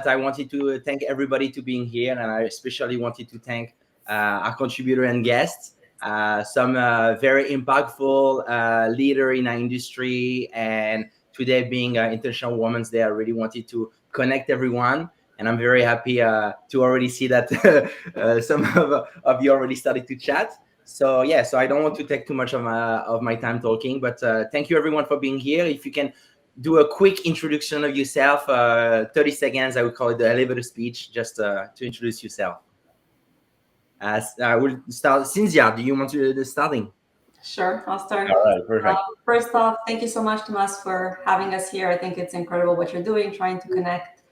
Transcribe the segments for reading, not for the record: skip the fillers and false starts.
I wanted to thank everybody to being here, and I especially wanted to thank our contributor and guests, some very impactful leader in our industry, and today being International Women's Day, I really wanted to connect everyone. And I'm very happy to already see that some of you already started to chat. So yeah, so I don't want to take too much of my time talking, but thank you everyone for being here. If you can do a quick introduction of yourself, 30 seconds, I would call it the elevator speech, just to introduce yourself. I will start. Cynthia, do you want to do the starting? Sure, I'll start. All right, perfect. First off, thank you so much, Tomas, for having us here. I think it's incredible what you're doing, trying to connect,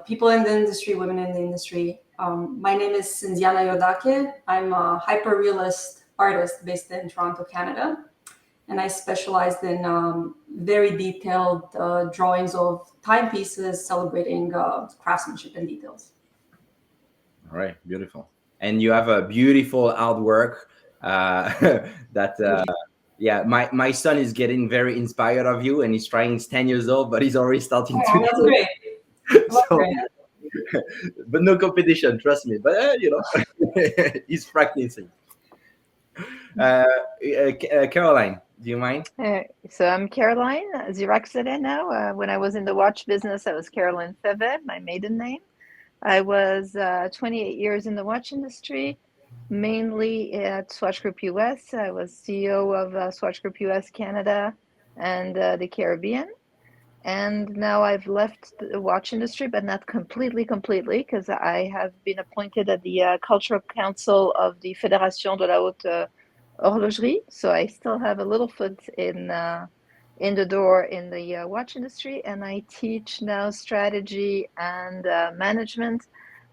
people in the industry, women in the industry. My name is Cynthia Jaquet. I'm a hyper-realist artist based in Toronto, Canada. And I specialized in very detailed drawings of timepieces celebrating craftsmanship and details. All right, beautiful. And you have a beautiful artwork that, yeah, my son is getting very inspired of you, and he's trying. He's 10 years old, but he's already starting to. That's great. So, but no competition, trust me. But he's practicing. Caroline, do you mind? So I'm Caroline Ziraxede now. When I was in the watch business, I was Caroline Feve, my maiden name. I was 28 years in the watch industry, mainly at Swatch Group US. I was CEO of Swatch Group US Canada and the Caribbean. And now I've left the watch industry, but not completely, because I have been appointed at the Cultural Council of the Fédération de la Haute Horologerie. So I still have a little foot in the door in the watch industry, and I teach now strategy and management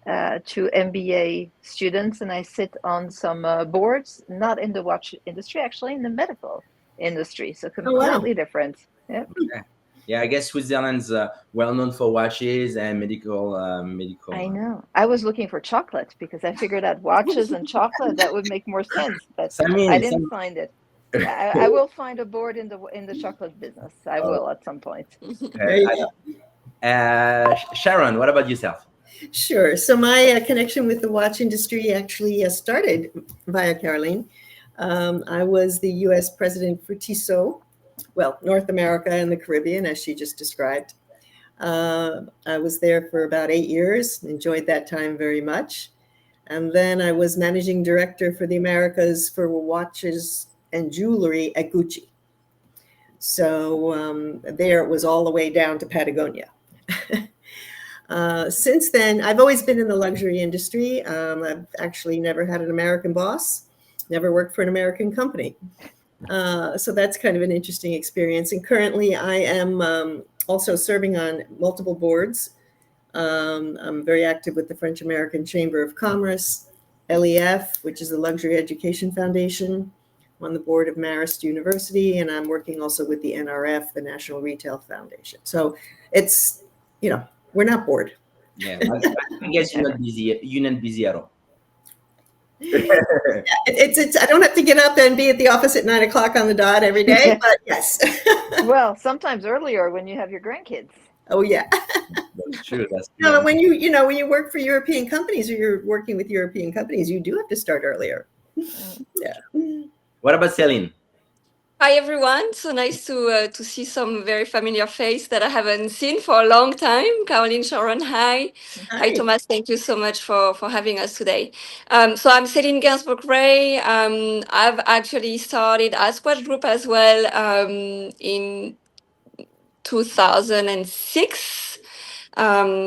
to MBA students, and I sit on some boards, not in the watch industry, actually in the medical industry. So completely different. Yeah. Okay. Yeah, I guess Switzerland's well known for watches and medical. I know. I was looking for chocolate because I figured out watches and chocolate that would make more sense, but I didn't find it. I will find a board in the chocolate business. I will at some point. Sharon, what about yourself? Sure. So my connection with the watch industry actually started via Caroline. I was the U.S. president for Tissot. Well, North America and the Caribbean, as she just described. I was there for about 8 years, enjoyed that time very much. And then I was managing director for the Americas for watches and jewelry at Gucci. So there it was all the way down to Patagonia. Since then, I've always been in the luxury industry. I've actually never had an American boss, never worked for an American company. So that's kind of an interesting experience. And currently I am also serving on multiple boards. I'm very active with the French American Chamber of Commerce, LEF, which is the Luxury Education Foundation. I'm on the board of Marist University, and I'm working also with the NRF, the National Retail Foundation. So it's, we're not bored. Yeah, I guess you're not busy at all. It's I don't have to get up and be at the office at 9 o'clock on the dot every day, but yes. Well, sometimes earlier when you have your grandkids. Oh yeah. That's true. No, when you work for European companies or you're working with European companies, you do have to start earlier. Yeah. What about Seline? Hi everyone, so nice to see some very familiar face that I haven't seen for a long time. Caroline, Sharon, hi. Hi Thomas, thank you so much for having us today. So I'm Seline Gainsbourg-Ray. I've actually started at Swatch Group as well in 2006.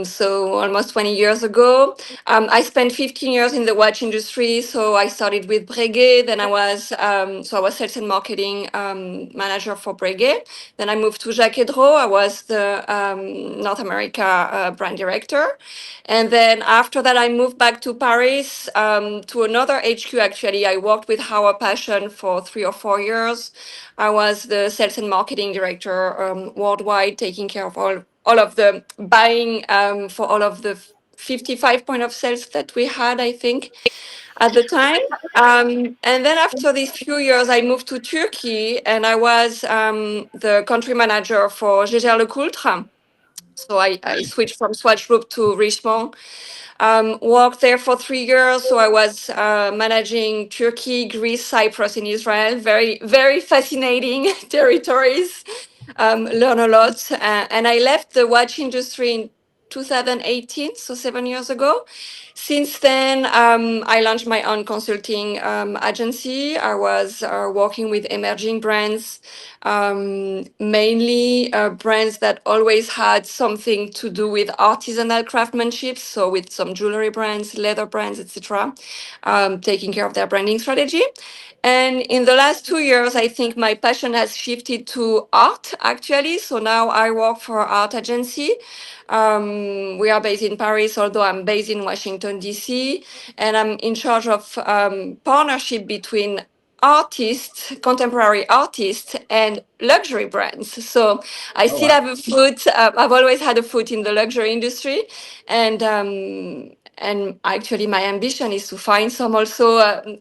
So almost 20 years ago. I spent 15 years in the watch industry. So I started with Breguet. Then I was sales and marketing manager for Breguet. Then I moved to Jaquet. I was the North America brand director. And then after that, I moved back to Paris to another HQ. Actually, I worked with Our Passion for 3 or 4 years. I was the sales and marketing director worldwide, taking care of all of the buying for all of the 55 point of sales that we had, I think, at the time. And then after these few years, I moved to Turkey, and I was the country manager for Jaquet. So I switched from Swatch Group to Richemont. Worked there for 3 years. So I was managing Turkey, Greece, Cyprus, and Israel. Very, very fascinating territories. Learn a lot. And I left the watch industry in 2018, so 7 years ago. Since then, I launched my own consulting agency. I was working with emerging brands, mainly brands that always had something to do with artisanal craftsmanship, so with some jewelry brands, leather brands, etc., taking care of their branding strategy. And in the last 2 years, I think my passion has shifted to art, actually. So now I work for an art agency. We are based in Paris, although I'm based in Washington, D.C., and I'm in charge of partnership between artists, contemporary artists, and luxury brands. So I Oh, still wow. have a foot. I've always had a foot in the luxury industry, and actually my ambition is to find some also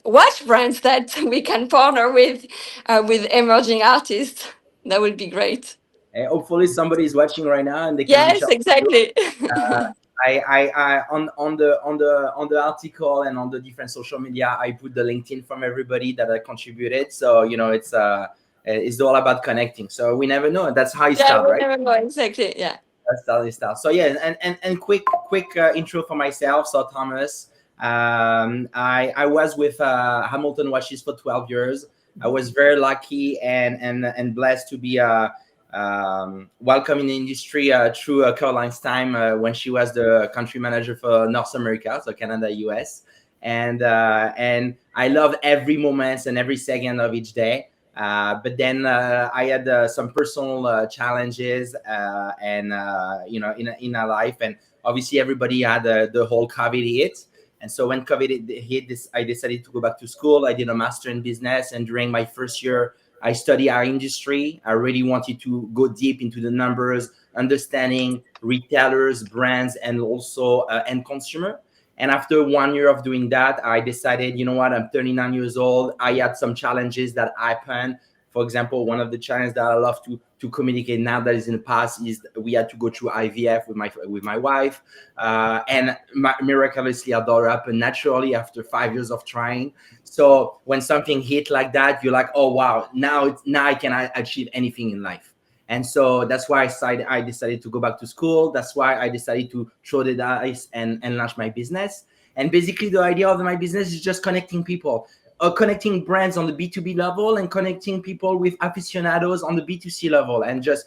watch brands that we can partner with emerging artists. That would be great. Hopefully somebody is watching right now and they can reach Yes, out to you. exactly. I on the article and on the different social media, I put the LinkedIn from everybody that I contributed. So it's all about connecting. So we never know. That's how you Yeah, start, we right? never know exactly. Yeah. That's how you start. So yeah, and quick intro for myself. So Thomas, I was with Hamilton Watches for 12 years. I was very lucky and blessed to be welcome in the industry through Caroline's time when she was the country manager for North America, so Canada, US, and I love every moment and every second of each day. But then I had some personal challenges, and in our life, and obviously everybody had the whole COVID hit. And so when COVID hit, I decided to go back to school. I did a master in business, and during my first year, I studied our industry. I really wanted to go deep into the numbers, understanding retailers, brands, and also end consumer. And after 1 year of doing that, I decided, you know what, I'm 39 years old. I had some challenges that happened. For example, one of the challenges that I love to communicate now that is in the past is we had to go through IVF with my wife, and miraculously our daughter happened naturally after 5 years of trying. So when something hit like that, you're like, oh wow, now I can achieve anything in life. And so that's why I decided to go back to school. That's why I decided to throw the dice and launch my business. And basically, the idea of my business is just connecting people, connecting brands on the B2B level, and connecting people with aficionados on the B2C level, and just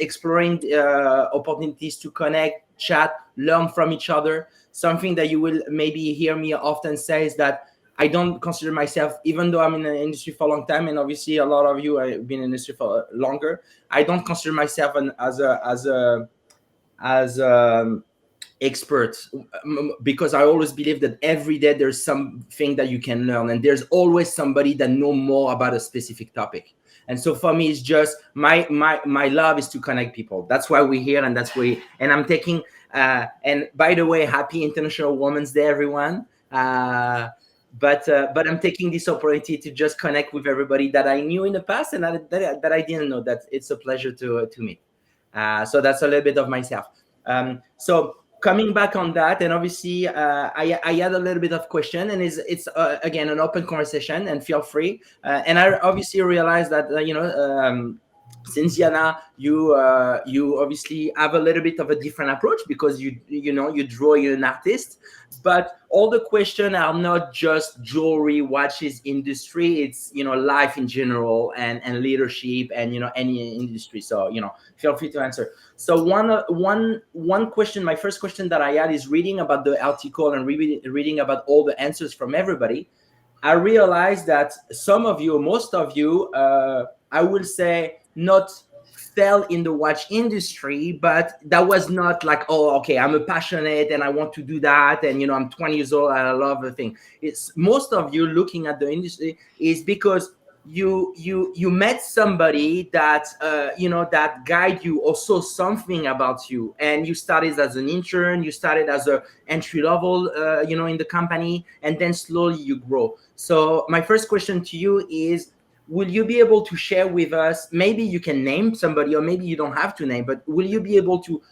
exploring opportunities to connect, chat, learn from each other. Something that you will maybe hear me often say is that I don't consider myself, even though I'm in the industry for a long time, and obviously a lot of you have been in the industry for longer, I don't consider myself as expert, because I always believe that every day there's something that you can learn, and there's always somebody that know more about a specific topic. And so for me, it's just my love is to connect people. That's why we're here, and and I'm taking and by the way, happy International Women's Day, everyone. But I'm taking this opportunity to just connect with everybody that I knew in the past and that I didn't know. That it's a pleasure to meet. So that's a little bit of myself. So coming back on that, and obviously I had a little bit of question, and it's again an open conversation, and feel free. And I obviously realized that since Yana, you obviously have a little bit of a different approach, because you draw, you're an artist, but all the questions are not just jewelry, watches industry. It's life in general, and leadership, and any industry. So feel free to answer. So one question, my first question that I had is reading about the article and reading about all the answers from everybody. I realized that some of you, most of you, I will say, not fell in the watch industry, but that was not like, oh, okay, I'm a passionate and I want to do that, and I'm 20 years old and I love the thing. It's most of you looking at the industry is because you met somebody that that guide you or saw something about you, and you started as an intern, you started as a entry level in the company, and then slowly you grow. So my first question to you is, will you be able to share with us, maybe you can name somebody, or maybe you don't have to name, but will you be able to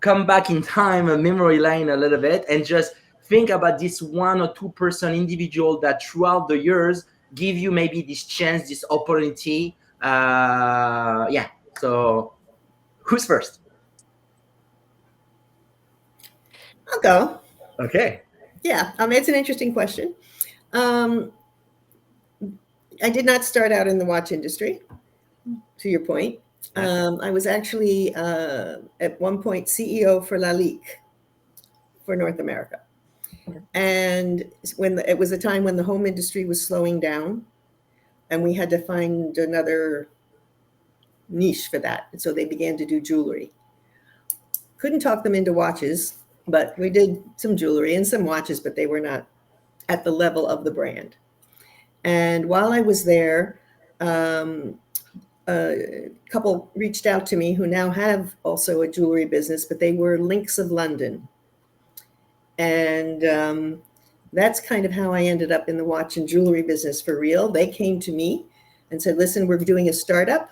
come back in time, a memory lane a little bit, and just think about this 1 or 2% individual that throughout the years give you maybe this chance, this opportunity. Yeah. So who's first? I'll go. Okay. Yeah, it's an interesting question. I did not start out in the watch industry, to your point. I was actually at one point CEO for Lalique for North America. And it was a time when the home industry was slowing down and we had to find another niche for that. And so they began to do jewelry. Couldn't talk them into watches, but we did some jewelry and some watches, but they were not at the level of the brand. And while I was there, a couple reached out to me who now have also a jewelry business, but they were Links of London. And that's kind of how I ended up in the watch and jewelry business for real. They came to me and said, listen, we're doing a startup.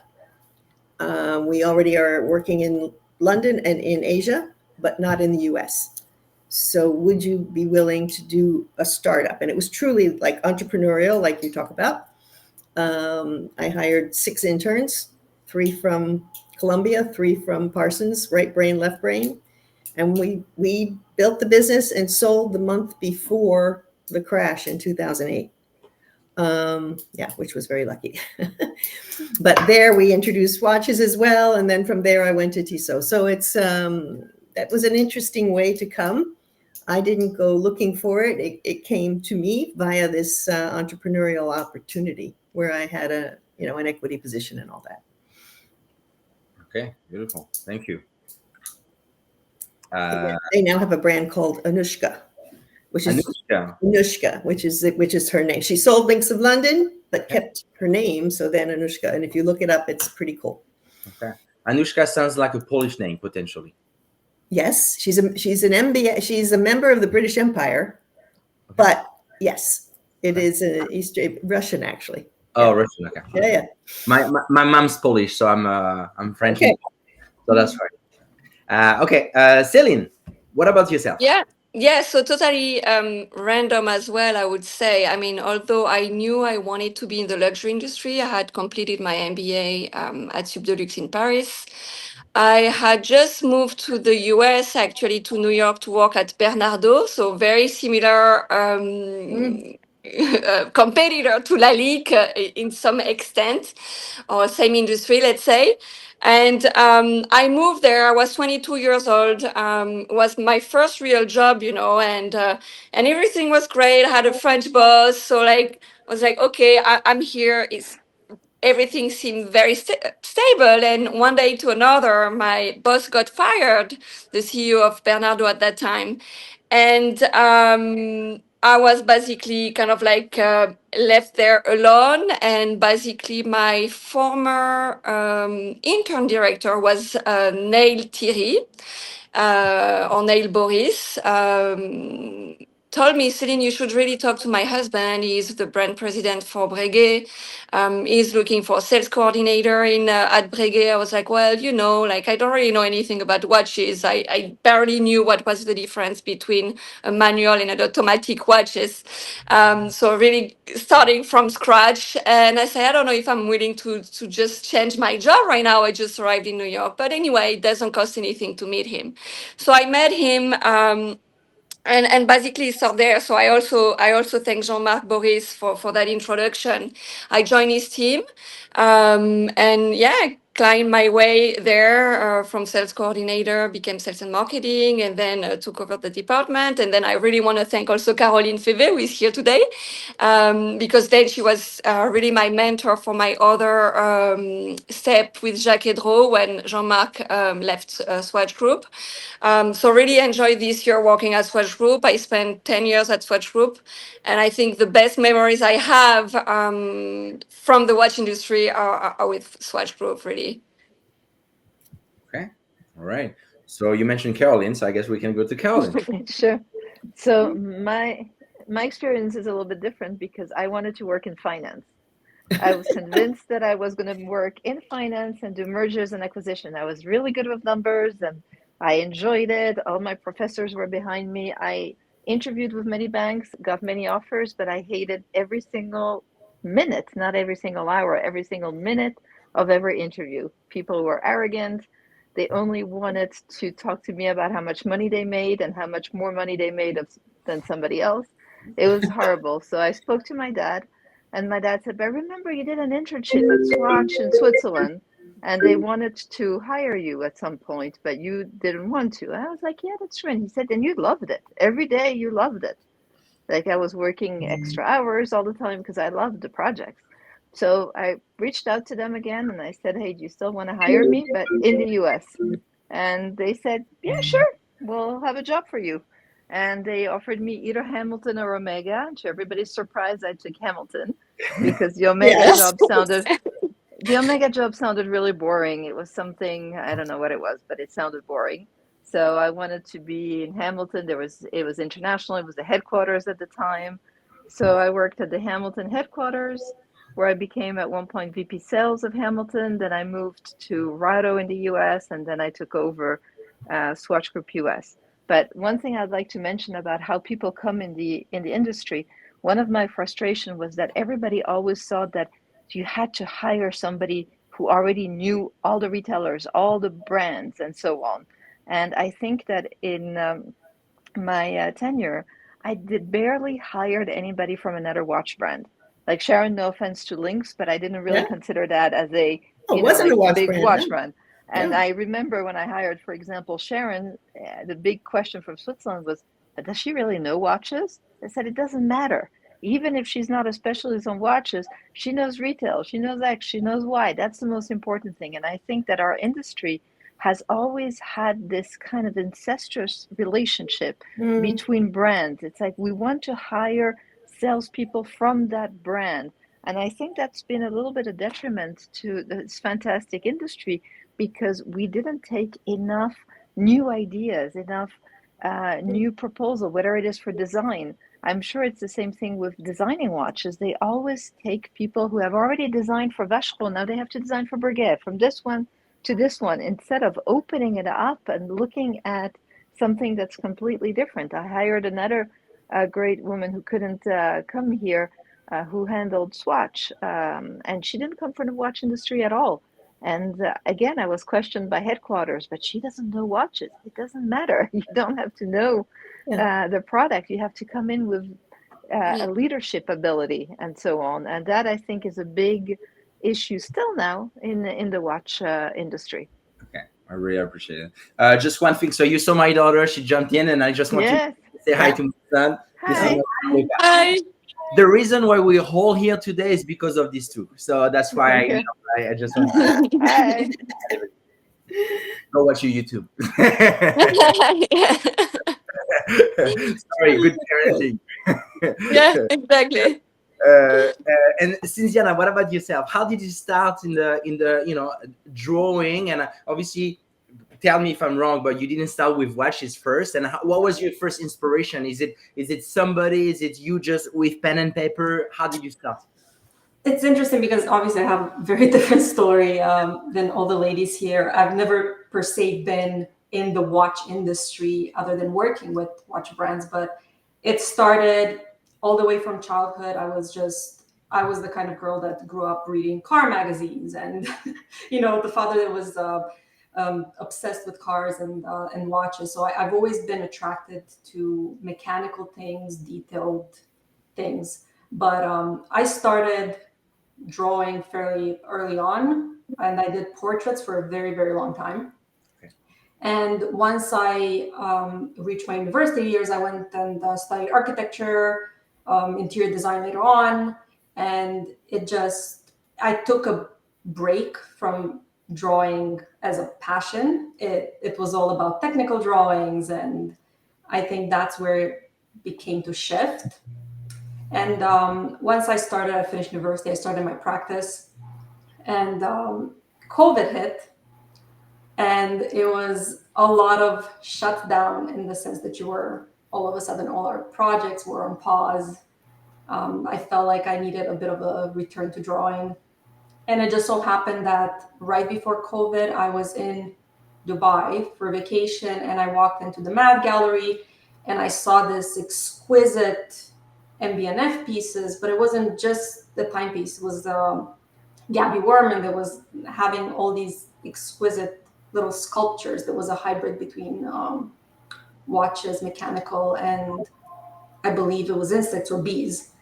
We already are working in London and in Asia, but not in the US. So would you be willing to do a startup? And it was truly like entrepreneurial, like you talk about. I hired 6 interns, 3 from Columbia, 3 from Parsons, right brain, left brain. And we built the business and sold the month before the crash in 2008. Yeah, which was very lucky. But there we introduced watches as well. And then from there I went to Tissot. So it's that was an interesting way to come. I didn't go looking for it. It came to me via this entrepreneurial opportunity where I had an equity position and all that. Okay, beautiful. Thank you. They now have a brand called Anushka, which is her name. She sold Links of London, but kept her name. So then Anushka, and if you look it up, it's pretty cool. Okay, Anushka sounds like a Polish name potentially. Yes, she's an MBA. She's a member of the British Empire, but yes, it is an Russian actually. Oh, Russian. Okay. Yeah. My mom's Polish, so I'm French. Okay. So that's right. Okay, Seline, what about yourself? Yeah, so totally random as well, I would say. I mean, although I knew I wanted to be in the luxury industry, I had completed my MBA at Sub de Luxe in Paris. I had just moved to the US, actually to New York, to work at Bernardo, so very similar competitor to Lalique in some extent, or same industry, let's say. And I moved there. I was 22 years old. It was my first real job, and everything was great. I had a French boss, so I was like, okay, I'm here. Everything seemed very stable. And one day to another, my boss got fired, the CEO of Bernardo at that time. And I was basically kind of left there alone. And basically, my former intern director was Neil Thierry or Neil Boris. Told me, Celine, you should really talk to my husband. He's the brand president for Breguet. He's looking for a sales coordinator at Breguet. I was like, well, I don't really know anything about watches. I barely knew what was the difference between a manual and an automatic watches. So really starting from scratch. And I said, I don't know if I'm willing to just change my job right now. I just arrived in New York. But anyway, it doesn't cost anything to meet him. So I met him. And basically start there. So I also thank Jean-Marc Boris for that introduction. I joined his team, and climbed my way there from sales coordinator, became sales and marketing, and then took over the department. And then I really want to thank also Caroline Feve, who is here today, because then she was really my mentor for my other step with Jaquet when Jean-Marc left Swatch Group. So really enjoyed this year working at Swatch Group. I spent 10 years at Swatch Group, and I think the best memories I have from the watch industry are with Swatch Group, really. Okay, all right. So you mentioned Caroline, so I guess we can go to Caroline. Sure. So my experience is a little bit different because I wanted to work in finance. I was convinced that I was going to work in finance and do mergers and acquisition. I was really good with numbers and I enjoyed it. All my professors were behind me. I interviewed with many banks, got many offers, but I hated every single minute, not every single hour, every single minute of every interview. People were arrogant. They only wanted to talk to me about how much money they made and how much more money they made than somebody else. It was horrible. So I spoke to my dad, and my dad said, "But remember, you did an internship at Swatch in Switzerland, and they wanted to hire you at some point, but you didn't want to." And I was like, "Yeah, that's true." And he said, "And you loved it. Every day you loved it." Like I was working extra hours all the time because I loved the projects. So I reached out to them again and I said, "Hey, do you still want to hire me, but in the US?" And they said, "Yeah, sure. We'll have a job for you." And they offered me either Hamilton or Omega. To everybody's surprise, I took Hamilton because Yes. the Omega job sounded really boring. It was something, I don't know what it was, but it sounded boring. So I wanted to be in Hamilton. It was international. It was the headquarters at the time. So I worked at the Hamilton headquarters, where I became at one point VP sales of Hamilton. Then I moved to Rado in the US, and then I took over Swatch Group US. But one thing I'd like to mention about how people come in the industry, one of my frustration was that everybody always thought that you had to hire somebody who already knew all the retailers, all the brands, and so on. And I think that in my tenure, I did barely hired anybody from another watch brand. Like Sharon, no offense to Lynx, but I didn't really Yeah. consider that as a Oh, it wasn't like a watch big brand. watch No. brand. And Yeah. I remember when I hired, for example, Sharon, the big question from Switzerland was, does she really know watches? I said, it doesn't matter. Even if she's not a specialist on watches, she knows retail, she knows X, she knows Y. That's the most important thing. And I think that our industry has always had this kind of incestuous relationship between brands. It's like we want to hire salespeople from that brand. And I think that's been a little bit of detriment to this fantastic industry because we didn't take enough new ideas, enough new proposal, whether it is for design. I'm sure it's the same thing with designing watches. They always take people who have already designed for Vacheron. Now they have to design for Breguet, from this one to this one, instead of opening it up and looking at something that's completely different. I hired another great woman who couldn't come here, who handled Swatch, and she didn't come from the watch industry at all. And again, I was questioned by headquarters, but she doesn't know watches. It doesn't matter. You don't have to know the product. You have to come in with a leadership ability and so on. And that I think is a big issue still now in the watch industry. Okay, I really appreciate it. Just one thing. So you saw my daughter; she jumped in, and I just want Yes. to say hi to my son. This Hi. is Hi. the reason why we're all here today is because of these two. So that's why Okay. I just want to Hi. go watch your YouTube. Yeah. Sorry, good parenting. Yeah, exactly. And Cynthiana, what about yourself? How did you start in the drawing? And obviously, tell me if I'm wrong, but you didn't start with watches first. And what was your first inspiration? Is it somebody? Is it you just with pen and paper? How did you start? It's interesting because obviously I have a very different story than all the ladies here. I've never per se been in the watch industry other than working with watch brands, but it started all the way from childhood. I was the kind of girl that grew up reading car magazines, and the father that was obsessed with cars and watches. So I've always been attracted to mechanical things, detailed things. But I started drawing fairly early on, and I did portraits for a very, very long time. Okay. And once I reached my university years, I went and studied architecture, interior design later on, and I took a break from drawing as a passion. It was all about technical drawings, and I think that's where it became to shift. And once I finished university, I started my practice, and COVID hit, and it was a lot of shutdown in the sense that all of a sudden, all our projects were on pause. I felt like I needed a bit of a return to drawing. And it just so happened that right before COVID, I was in Dubai for vacation, and I walked into the Mad Gallery, and I saw this exquisite MBNF pieces, but it wasn't just the timepiece. It was Gabby Werman that was having all these exquisite little sculptures. There was a hybrid between watches, mechanical, and I believe it was insects or bees.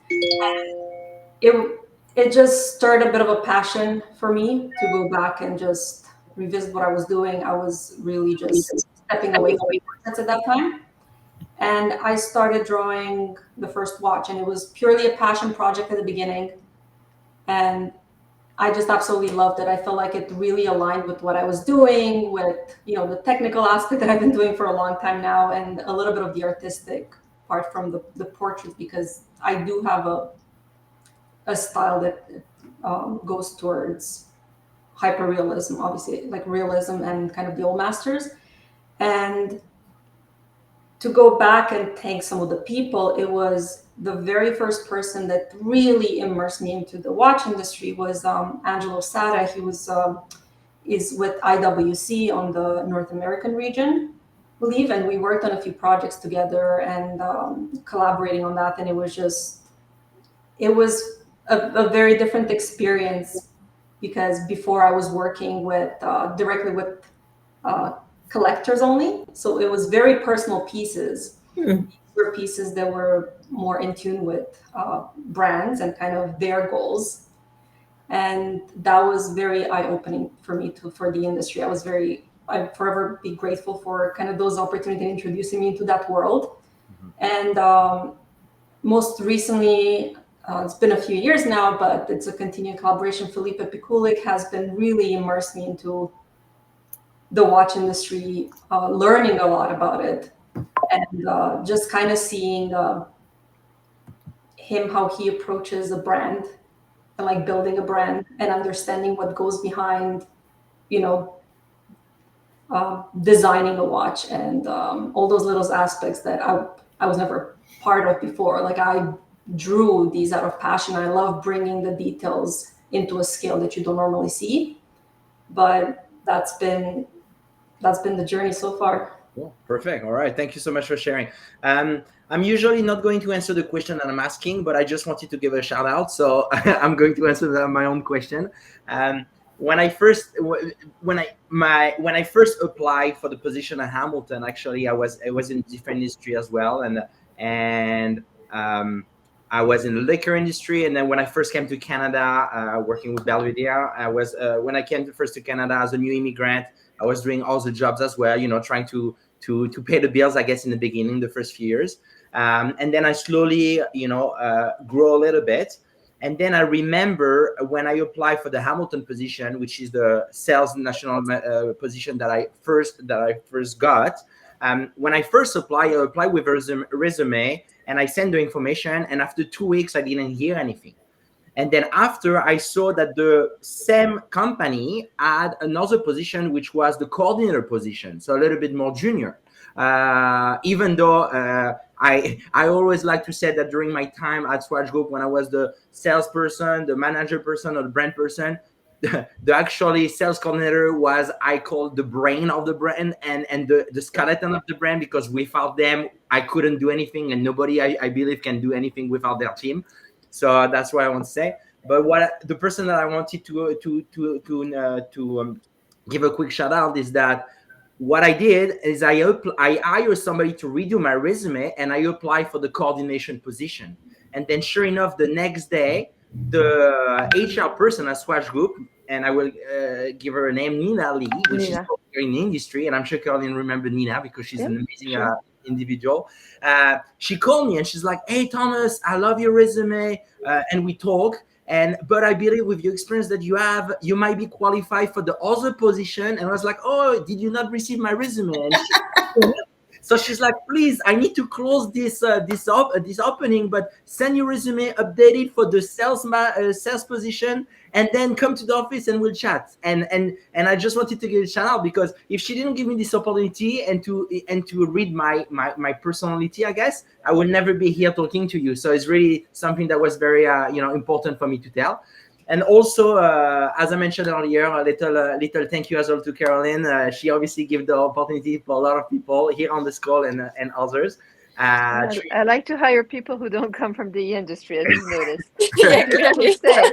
It just stirred a bit of a passion for me to go back and just revisit what I was doing. I was really just stepping away from it at that time. And I started drawing the first watch, and it was purely a passion project at the beginning. And I just absolutely loved it. I felt like it really aligned with what I was doing, with the technical aspect that I've been doing for a long time now, and a little bit of the artistic part from the portraits, because I do have a style that goes towards hyper-realism, obviously, like realism and kind of the old masters. And to go back and thank some of the people, it was the very first person that really immersed me into the watch industry was Angelo Sata. He was is with IWC on the North American region, I believe, and we worked on a few projects together and collaborating on that. And it was a very different experience, because before I was working with directly with collectors only, so it was very personal pieces. These were pieces that were more in tune with brands and kind of their goals, and that was very eye-opening for me for the industry. I'd forever be grateful for kind of those opportunities introducing me into that world. And most recently, it's been a few years now, but it's a continued collaboration. Philippe has been really immersed me into the watch industry, learning a lot about it, and just kind of seeing him, how he approaches a brand and like building a brand and understanding what goes behind, designing a watch and all those little aspects that I was never part of before. Like I drew these out of passion. I love bringing the details into a scale that you don't normally see, but that's been the journey so far. Cool. Perfect. All right. Thank you so much for sharing. I'm usually not going to answer the question that I'm asking, but I just wanted to give a shout out. So I'm going to answer my own question. When I first applied for the position at Hamilton, actually I was in different industry as well, and I was in the liquor industry. And then when I first came to Canada, working with Belvedere, I was when I came first to Canada as a new immigrant, I was doing all the jobs as well, trying to pay the bills, I guess, in the beginning, the first few years. And then I slowly, grow a little bit. And then I remember when I applied for the Hamilton position, which is the sales national position that I first got. When I first applied, I applied with a resume and I sent the information. And after 2 weeks, I didn't hear anything. And then after, I saw that the same company had another position, which was the coordinator position, so a little bit more junior. Even though I always like to say that during my time at Swatch Group, when I was the salesperson, the manager person, or the brand person, the actually sales coordinator was, I called the brain of the brand and the skeleton of the brand, because without them, I couldn't do anything, and nobody, I believe, can do anything without their team. So that's what I want to say. But the person that I wanted to give a quick shout out is that what I did is I hired somebody to redo my resume, and I applied for the coordination position. And then sure enough, the next day, the HR person at Swatch Group, and I will give her a name, Nina Lee, which is in the industry. And I'm sure Caroline remember Nina because she's an amazing individual. She called me and she's like, "Hey, Thomas, I love your resume." And we talk. But I believe with your experience that you have, you might be qualified for the other position. And I was like, "Oh, did you not receive my resume?" And so she's like, "Please, I need to close this opening, but send your resume updated for the sales position, and then come to the office and we'll chat." And I just wanted to give a shout out, because if she didn't give me this opportunity and to read my personality, I guess I would never be here talking to you. So it's really something that was very important for me to tell. And also, as I mentioned earlier, a little thank you as well to Caroline. She obviously gave the opportunity for a lot of people here on this call and others. I like to hire people who don't come from the industry, as you've noticed. Yeah, People who clearly. stay.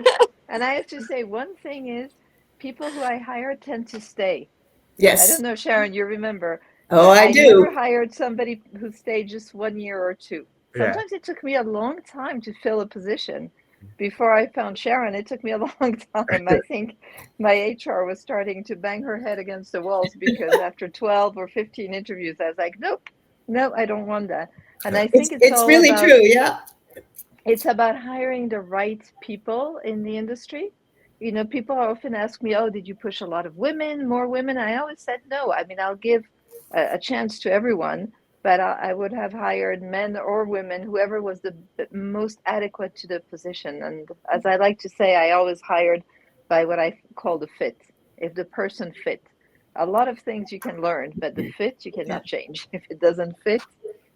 And I have to say, one thing is, people who I hire tend to stay. I Yes. don't know, Sharon, you remember. Oh, I never do. hired somebody who stayed just 1 year or two. Yeah. Sometimes it took me a long time to fill a position. Before I found Sharon, it took me a long time. I think my HR was starting to bang her head against the walls because after 12 or 15 interviews, I was like, nope, no, I don't want that. And I think it's all really about, true. Yeah. it's about hiring the right people in the industry. You know, people often ask me, oh, did you push a lot of women, more women? I always said no. I mean, I'll give a chance to everyone, but I would have hired men or women, whoever was the most adequate to the position. And as I like to say, I always hired by what I call the fit. If the person fit, a lot of things you can learn, but the fit you cannot change. If it doesn't fit,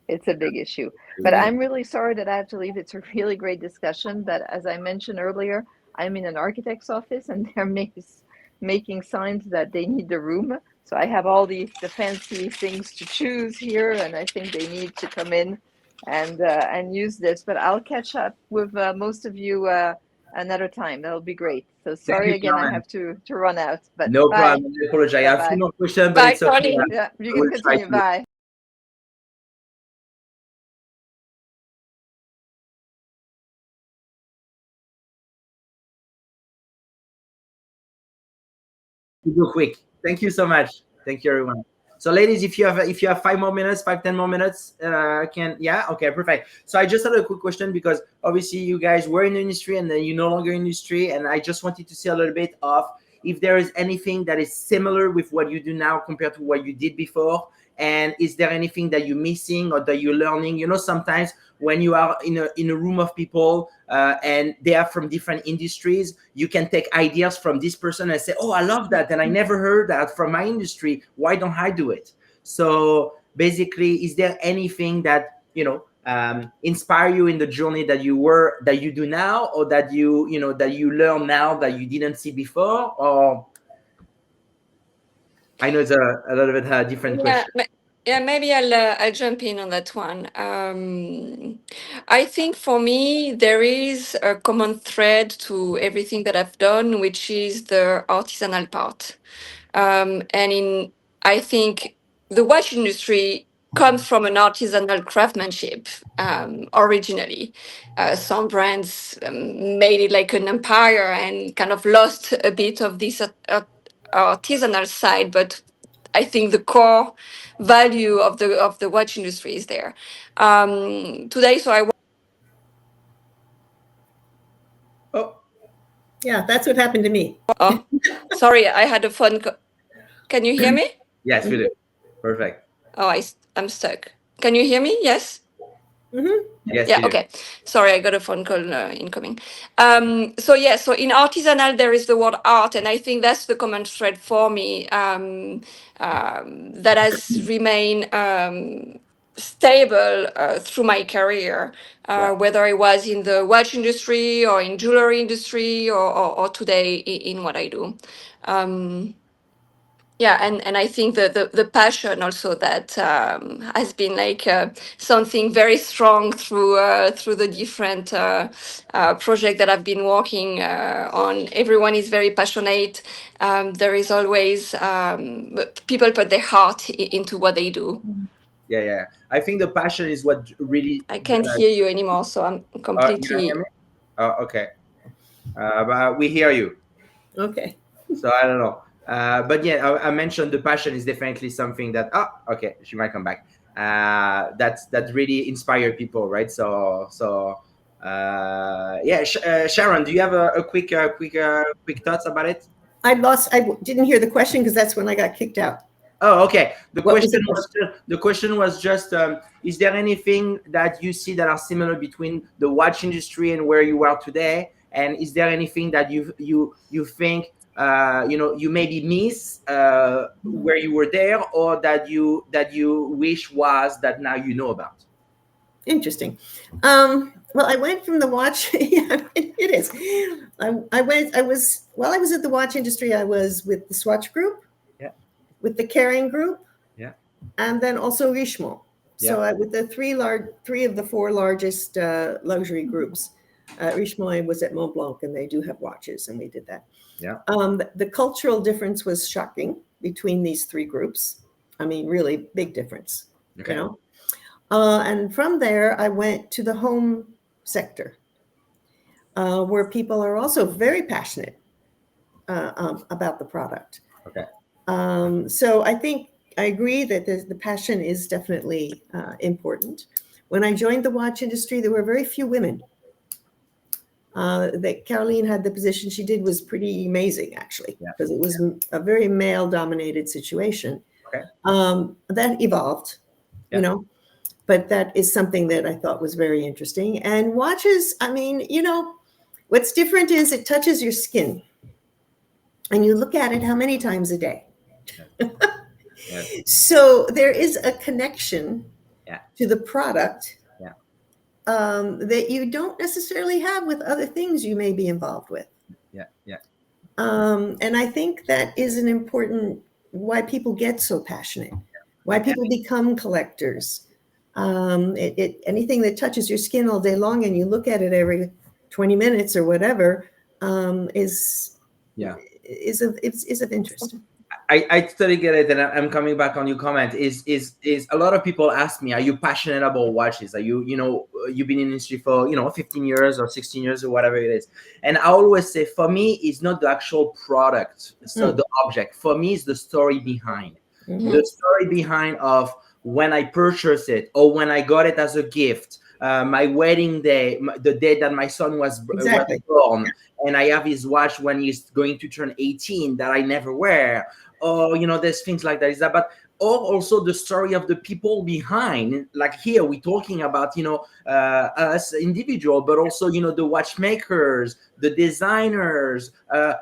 it's a big issue. But I'm really sorry that I have to leave. It's a really great discussion. But as I mentioned earlier, I'm in an architect's office and they're making signs that they need the room. So I have all the fancy things to choose here, and I think they need to come in and use this. But I'll catch up with most of you another time. That'll be great. So sorry again, I have to run out. But no bye. problem. I apologize. I have a few more questions, but Bye, it's okay. Caroline. Yeah, you I will can try continue. to. Bye. Go quick. Thank you so much. Thank you, everyone. So, ladies, if you have 5 more minutes, 10 more minutes, okay, perfect. So I just had a quick question because obviously you guys were in the industry and then you're no longer in the industry, and I just wanted to see a little bit of if there is anything that is similar with what you do now compared to what you did before, and is there anything that you're missing or that you're learning? You know, sometimes when you are in a room of people and they are from different industries, you can take ideas from this person and say, oh, I love that, and I never heard that from my industry. Why don't I do it? So basically, is there anything that inspire you in the journey that you do now, or that that you learn now that you didn't see before? Or I know it's a little bit different Yeah, question. maybe I'll jump in on that one. I think for me there is a common thread to everything that I've done, which is the artisanal part. I think the watch industry comes from an artisanal craftsmanship originally. Some brands made it like an empire and kind of lost a bit of this artisanal side, but I think the core value of the watch industry is there. Today, so I Oh, Yeah, that's what happened to me. oh, sorry, I had a phone. Can you hear me? yes, Philippe. Perfect. Oh, I'm stuck. Can you hear me? Yes. Mm-hmm. Yes, Yeah, Philippe. okay. Sorry, I got a phone call incoming. So in artisanal, there is the word art, and I think that's the common thread for me that has remained stable through my career, Yeah. whether I was in the watch industry or in jewelry industry or today in what I do. Yeah, and I think the passion also that has been like something very strong through the different project that I've been working on. Everyone is very passionate. There is always people put their heart into what they do. Yeah. I think the passion is what really. I can't hear you anymore, so I'm You don't hear completely. me? Oh, okay. But we hear you. Okay. So I don't know. But yeah, I mentioned the passion is definitely something that. Oh, okay. She might come back. That really inspired people, right? Yeah. Sharon, do you have a quick thoughts about it? I didn't hear the question because that's when I got kicked out. Oh, okay. What was the The question was just, is there anything that you see that are similar between the watch industry and where you are today? And is there anything that you think you maybe miss where you were there, or that you wish was that now you know about? Interesting. Well, I went from the watch. Yeah, it is. While I was at the watch industry, I was with the Swatch group, Yeah. with the Kering group, Yeah. and then also Richemont. So with the three of the four largest luxury groups, Richemont was at Montblanc, and they do have watches, and we did that. Yeah. The cultural difference was shocking between these three groups. I mean, really big difference. Okay. You know. And from there, I went to the home sector, where people are also very passionate about the product. Okay. So I think I agree that the passion is definitely important. When I joined the watch industry, there were very few women. That Caroline had the position she did was pretty amazing, actually, because it was a very male-dominated situation. Okay. That evolved, you know. But that is something that I thought was very interesting. And watches, I mean, you know, what's different is it touches your skin. And you look at it how many times a day? Yeah. So there is a connection to the product that you don't necessarily have with other things you may be involved with. And I think that is an important, why people get so passionate, why people become collectors. Anything that touches your skin all day long and you look at it every 20 minutes or whatever is of interest. I totally get it, and I'm coming back on your comment. Is a lot of people ask me, are you passionate about watches? Are you, you know, you've been in the industry for 15 years or 16 years or whatever it is? And I always say, for me, it's not the actual product, so the object. For me, it's the story behind. The story behind of when I purchased it or when I got it as a gift, my wedding day, the day that my son was born, and I have his watch when he's going to turn 18 that I never wear. Or, there's things like that. Is that, but or also the story of the people behind. Like here, we're talking about, us individual, but also, the watchmakers, the designers,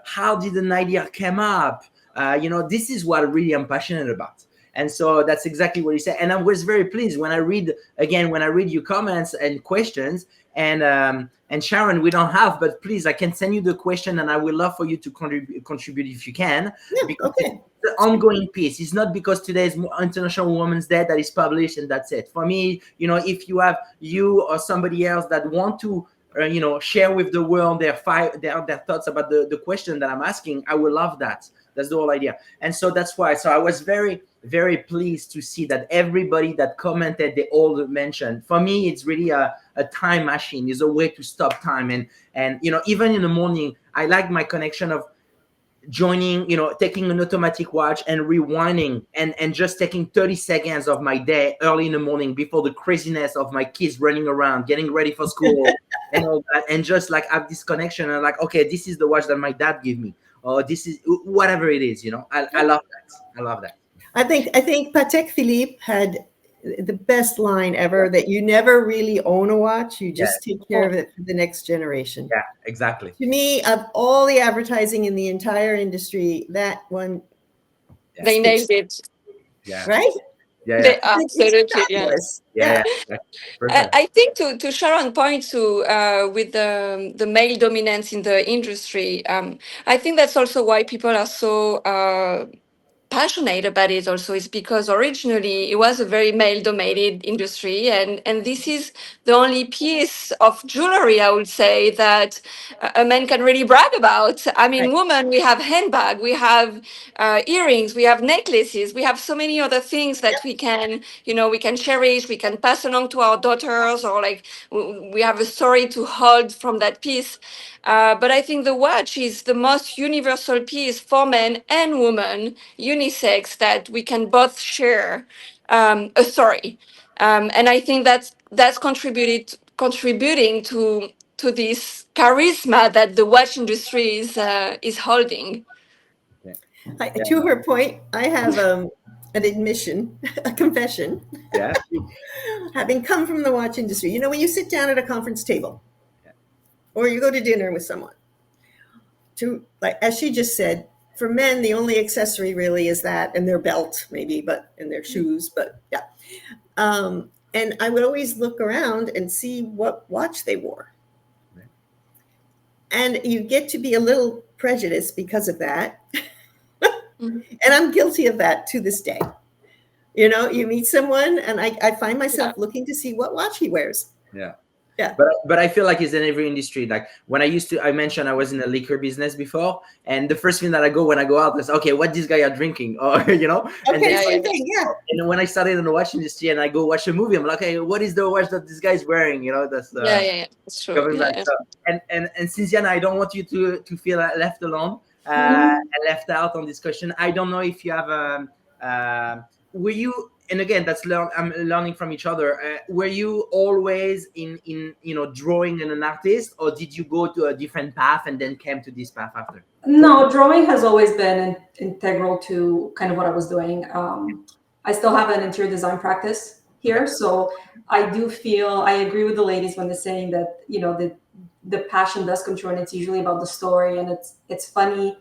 how did an idea come up? This is what really I'm passionate about. And so that's exactly what he said. And I was very pleased when I read your comments and questions. And Sharon, we don't have, but please, I can send you the question, and I would love for you to contribute if you can. Because it's the ongoing piece. It's not because today is International Women's Day that is published and that's it. For me, if you or somebody else that want to share with the world their thoughts about the question that I'm asking, I would love that. That's the whole idea. And so that's why. So I was very, very pleased to see that everybody that commented, they all mentioned. For me, it's really a time machine. It's a way to stop time. And even in the morning, I like my connection of joining, taking an automatic watch and rewinding and just taking 30 seconds of my day early in the morning before the craziness of my kids running around, getting ready for school and all that. And just like have this connection and like, okay, this is the watch that my dad gave me. Or this is whatever it is, I love that. I love that. I think Patek Philippe had the best line ever, that you never really own a watch. You just take care of it for the next generation. Yeah, exactly. To me, of all the advertising in the entire industry, that one. They nailed it. Yeah. Right? Yeah. Absolutely. Yeah. I think to Sharon's point with the male dominance in the industry, I think that's also why people are so passionate about it. Also, is because originally it was a very male-dominated industry, and this is the only piece of jewelry, I would say, that a man can really brag about. I mean, women, we have handbag, we have earrings, we have necklaces, we have so many other things that we can cherish, we can pass along to our daughters, or like we have a story to hold from that piece. But I think the watch is the most universal piece for men and women, unisex, that we can both share a story. And I think that's contributing to this charisma that the watch industry is holding. To her point, I have an admission, a confession. Yeah. Having come from the watch industry, when you sit down at a conference table, or you go to dinner with someone, like as she just said, for men, the only accessory really is that, and their belt maybe, and their shoes, but yeah. And I would always look around and see what watch they wore. Right. And you get to be a little prejudiced because of that. Mhm. And I'm guilty of that to this day. You know, you meet someone and I find myself looking to see what watch he wears. Yeah. Yeah. But I feel like it's in every industry. Like when I mentioned I was in the liquor business before, and the first thing that I go when I go out is, okay, what this guy are drinking, or you know. And Okay, then, same thing, yeah. and when I started in the watch industry and I go watch a movie, I'm like, hey, what is the watch that this guy's wearing? You know, that's That's true. coming Yeah, back. So, and Cynthiana, I don't want you to feel left alone Mhm. and left out on this question. I don't know if you have were you, and again, I'm learning from each other. Were you always in drawing and an artist, or did you go to a different path and then came to this path after? No, drawing has always been integral to kind of what I was doing. I still have an interior design practice here, so I do feel I agree with the ladies when they're saying that the passion does come true, and it's usually about the story. And it's funny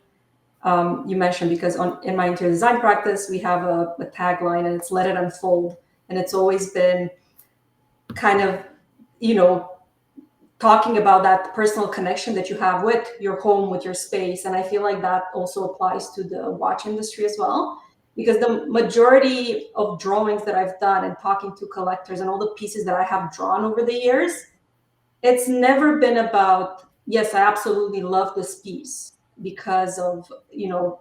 you mentioned, because in my interior design practice we have a tagline, and it's "Let it unfold," and it's always been kind of talking about that personal connection that you have with your home, with your space. And I feel like that also applies to the watch industry as well, because the majority of drawings that I've done and talking to collectors and all the pieces that I have drawn over the years, it's never been about, yes, I absolutely love this piece because of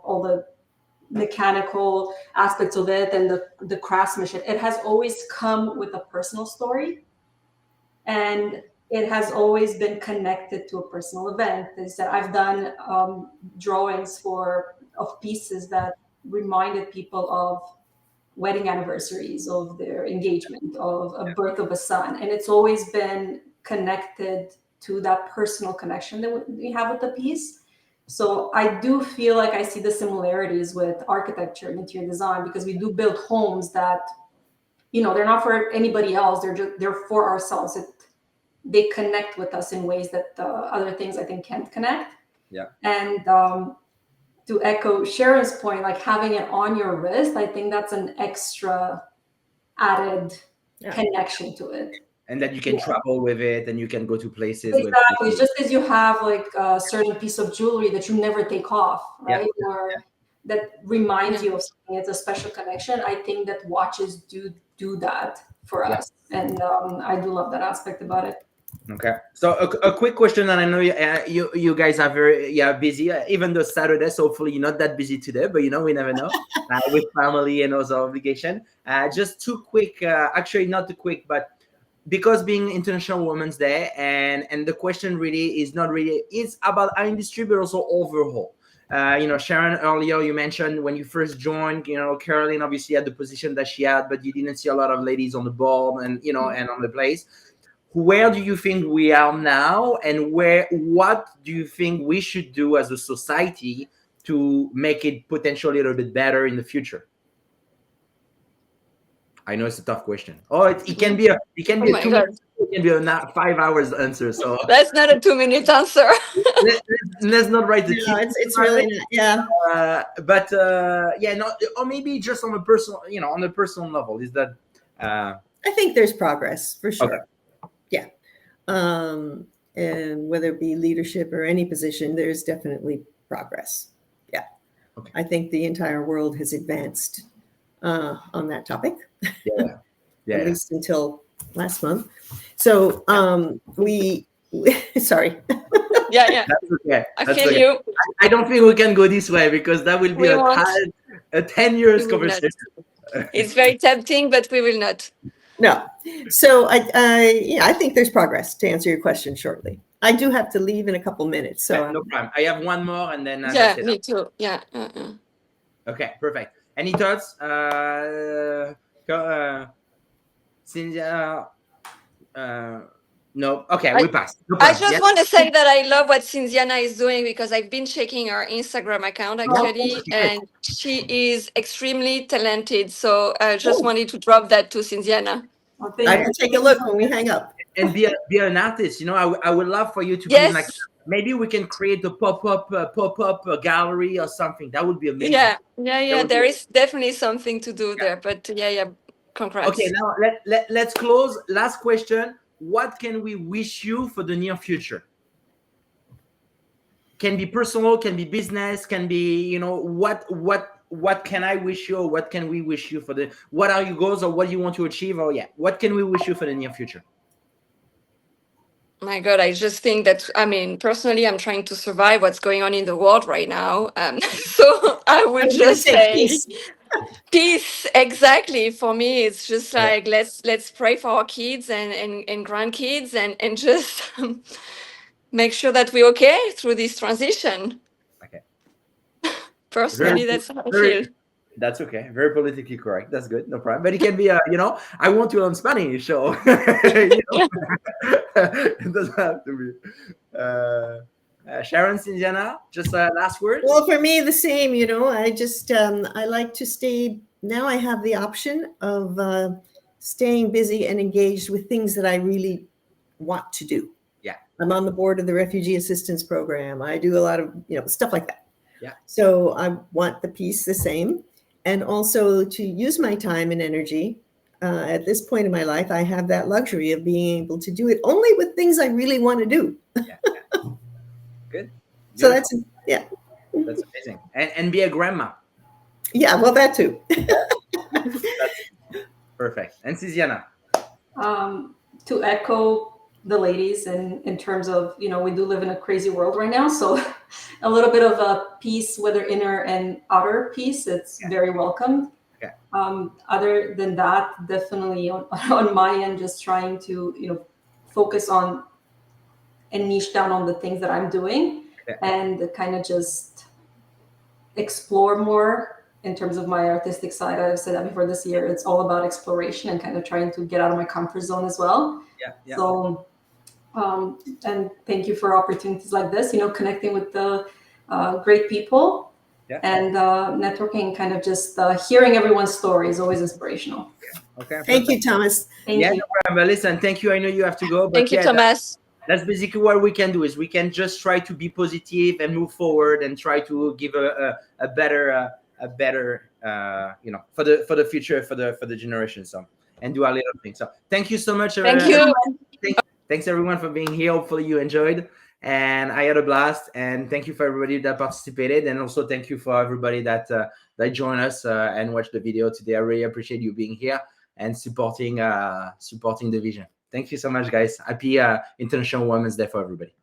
all the mechanical aspects of it and the craftsmanship. It has always come with a personal story, and it has always been connected to a personal event. Is that I've done drawings of pieces that reminded people of wedding anniversaries, of their engagement, of a birth of a son, and it's always been connected to that personal connection that we have with the piece. So I do feel like I see the similarities with architecture and interior design, because we do build homes that they're not for anybody else. They're for ourselves. They connect with us in ways that other things I think can't connect. Yeah. And to echo Sharon's point, like having it on your wrist, I think that's an extra added connection to it. And that you can travel with it, and you can go to places. Exactly. Just as you have like a certain piece of jewelry that you never take off, right? Yeah. Or that reminds you of something. It's a special connection. I think that watches do that for us. And I do love that aspect about it. Okay, so a quick question, and I know you guys are very busy, even though Saturday, so hopefully you're not that busy today, but we never know with family and other obligation. Just two quick, actually not too quick, but because being International Women's Day, and the question really is not really, it's about our industry, but also overall. Sharon, earlier you mentioned when you first joined, Caroline obviously had the position that she had, but you didn't see a lot of ladies on the board and and on the place. Where do you think we are now, and what do you think we should do as a society to make it potentially a little bit better in the future? I know it's a tough question. Oh, it can be a 2 minutes, it can be a 5 hours answer. So that's not a 2-minute answer. let's not write the it's really not, but no, or maybe just on a personal level. Is that I think there's progress for sure. Okay. Yeah. And whether it be leadership or any position, there's definitely progress. Yeah. Okay. I think the entire world has advanced on that topic. Yeah. At least until last month. So we sorry. Yeah. That's okay. I feel you. I don't think we can go this way, because that will be a 10 years conversation. It's very tempting, but we will not. No. So I think there's progress, to answer your question shortly. I do have to leave in a couple minutes. So no problem. I have one more, and then me too. Yeah. Okay, perfect. Any thoughts, Cynthia? No. Okay, we pass. No I just want to say that I love what Cynthiana is doing, because I've been checking her Instagram account actually, and she is extremely talented. So I just wanted to drop that to Cynthiana. I will take a look when we hang up. And be an artist. I would love for you to be like, maybe we can create a pop-up gallery or something. That would be amazing. Yeah. There is definitely something to do there. But congrats. Okay, now let's close. Last question. What can we wish you for the near future? Can be personal, can be business, can be, you know, what can I wish you, or what can we wish you for the, what are your goals, or what do you want to achieve, or yeah, what can we wish you for the near future? My God, I just think that, I mean, personally, I'm trying to survive what's going on in the world right now. So I would just say peace. Exactly. For me, it's just like, let's pray for our kids and grandkids and just make sure that we're okay through this transition. Okay. Personally, that's how I feel. That's okay. Very politically correct. That's good. No problem. But it can be, you know, I want to learn Spanish. So, you know, it doesn't have to be. Sharon, Sanaa, just last words? Well, for me, the same, you know, I just, I like to stay, now I have the option of staying busy and engaged with things that I really want to do. Yeah. I'm on the board of the Refugee Assistance Program. I do a lot of, you know, stuff like that. Yeah. So I want the piece the same. And also to use my time and energy. At this point in my life, I have that luxury of being able to do it only with things I really want to do. Yeah. Good. So that's, yeah. That's amazing. And be a grandma. Yeah, well, that too. That's perfect. And Sanaa? To echo the ladies in terms of, you know, we do live in a crazy world right now. So a little bit of a peace, whether inner and outer peace, it's very welcomed. Okay. Other than that, definitely on my end, just trying to, you know, focus on and niche down on the things that I'm doing and kind of just explore more in terms of my artistic side. I've said that before this year, it's all about exploration and kind of trying to get out of my comfort zone as well. Yeah. So, and thank you for opportunities like this, you know, connecting with the great people and networking, kind of just hearing everyone's story is always inspirational. Okay. Thank you, Thomas. Thank you. No problem. But listen, thank you. I know you have to go. But Thank you, Thomas. That's basically what we can do, is we can just try to be positive and move forward and try to give a better you know, for the future, for the generation, so, and do our little thing. So thank you so much. Thank you. Thanks everyone for being here. Hopefully you enjoyed, and I had a blast. And thank you for everybody that participated, and also thank you for everybody that joined us and watched the video today. I really appreciate you being here and supporting the vision. Thank you so much, guys. Happy International Women's Day for everybody.